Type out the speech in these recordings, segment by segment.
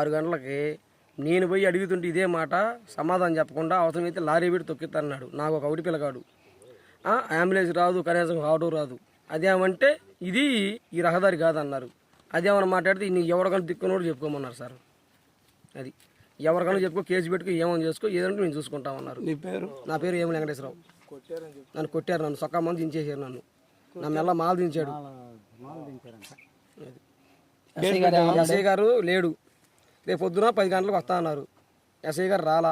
6 గంటలకి నేను పోయి అడుగుతుంటే ఇదే మాట సమాధానం చెప్పకుండా అవసరమైతే లారీ పెట్టి తొక్కిస్తానన్నాడు. నాకు ఒక ఒకటి పిల్లగాడు, అంబులెన్స్ రాదు, కనీసం ఆటో రాదు. అదేమంటే ఇది ఈ రహదారి కాదన్నారు. అదేమన్నా మాట్లాడితే నీ ఎవరికైనా దిక్కునోడు చెప్పుకోమన్నారు సార్. అది ఎవరికైనా చెప్పుకో, కేసు పెట్టుకో, ఏమని చేసుకో, ఏదంటే నేను చూసుకుంటామన్నారు. నీ పేరు? నా పేరు ఏమి వెంకటేశ్వరరావు. నన్ను కొట్టారు, నన్ను సొక్కా మంది దించేసారు, నన్ను నా మెల్ల మాల దించాడు. ఎస్ఐ గారు లేడు. రేపు పొద్దున 10 గంటలకు వస్తా అన్నారు. ఎస్ఐ గారు రాలా.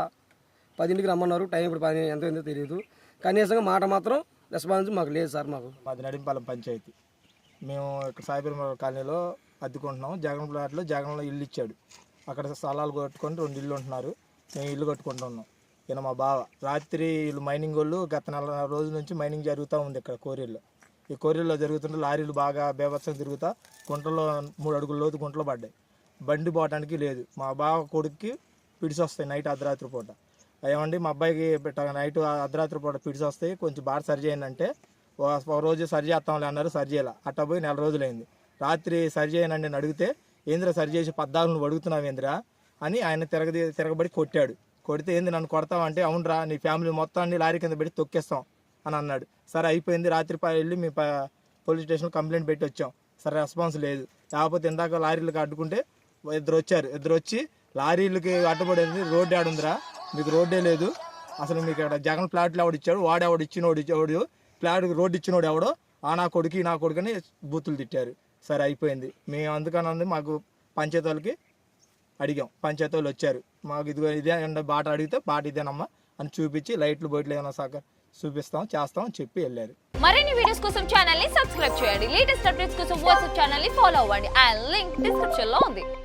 10ంటికి రమ్మన్నారు. టైం ఇప్పుడు 10 ఎంతో ఎంతో తెలియదు. కనీసంగా మాట మాత్రం రెస్పాన్స్ మాకు లేదు సార్. మాకు మాది నడింపాలెం పంచాయతీ. మేము ఇక్కడ సాయిపురం కాలనీలో అద్దుకుంటున్నాం. జగన్ ప్లాట్లో జగన్లో ఇల్లు ఇచ్చాడు. అక్కడ స్థలాలు కట్టుకొని 2 ఇల్లు ఉంటున్నారు. మేము ఇల్లు కట్టుకుంటున్నాం. ఈయన మా బావ. రాత్రి వీళ్ళు మైనింగ్ వాళ్ళు గత 4 రోజుల నుంచి మైనింగ్ జరుగుతూ ఉంది ఇక్కడ కోరియల్లో. ఈ కోరియల్లో జరుగుతుంటే లారీలు బాగా బేభత్సంగా తిరుగుతా గుంటలో 3 అడుగుల లోతు గుంటలు పడ్డాయి. బండి పోవడానికి లేదు. మా బావ కొడుక్కి పిడిసి వస్తాయి నైట్ అర్ధరాత్రి పూట. ఏమండి మా అబ్బాయికి నైట్ అర్ధరాత్రి పూట పిడిసి వస్తాయి, కొంచెం బాగా సరి చేయండి అంటే ఒక రోజు సరి చేస్తాంలే అన్నారు. సరి చేయాల. అట్టా పోయి 4 రోజులైంది. రాత్రి సరి చేయనండి అని అడిగితే ఏంద్ర సరి చేసి 14 నువ్వు అడుగుతున్నావు ఏంద్రా అని ఆయన తిరగబడి కొట్టాడు. కొడితే ఏంది నన్ను కొడతావంటే అవునరా నీ ఫ్యామిలీ మొత్తాన్ని లారీ కింద పెట్టి తొక్కేస్తాం అని అన్నాడు. సరే అయిపోయింది. రాత్రి వెళ్ళి మీ పోలీస్ స్టేషన్లో కంప్లైంట్ పెట్టి వచ్చాం. సరే రెస్పాన్స్ లేదు. లేకపోతే ఇందాక లారీలకు అడ్డుకుంటే ఇద్దరు వచ్చారు. ఇద్దరు వచ్చి లారీలకి అడ్డుపడేది రోడ్డు ఆడుందిరా, మీకు రోడ్డే లేదు, అసలు మీకు ఇక్కడ జగన్ ప్లాట్లు ఎవడు ఇచ్చాడు, వాడెవడు ఇచ్చినోడు ప్లాట్ రోడ్డు ఇచ్చినోడు ఎవడో నా కొడుకు అని బూతులు తిట్టారు. సరే అయిపోయింది. మేము అందుకని మాకు పంచాయతీ వాళ్ళకి అడిగాం. పంచాయతీ వాళ్ళు వచ్చారు. మాకు ఇదే బాట అడిగితే బాట ఇదేనమ్మా అని చూపించి లైట్లు బయటలు ఏమైనా చూపిస్తాం చేస్తాం అని చెప్పి వెళ్ళారు. మరిన్ని వీడియోస్ కోసం ఛానల్ ని సబ్స్క్రైబ్ చేయండి. లేటెస్ట్ అప్డేట్స్ కోసం వాట్సాప్ ఛానల్ ని ఫాలో అవ్వండి. ఆ లింక్ డిస్క్రిప్షన్ లో ఉంది.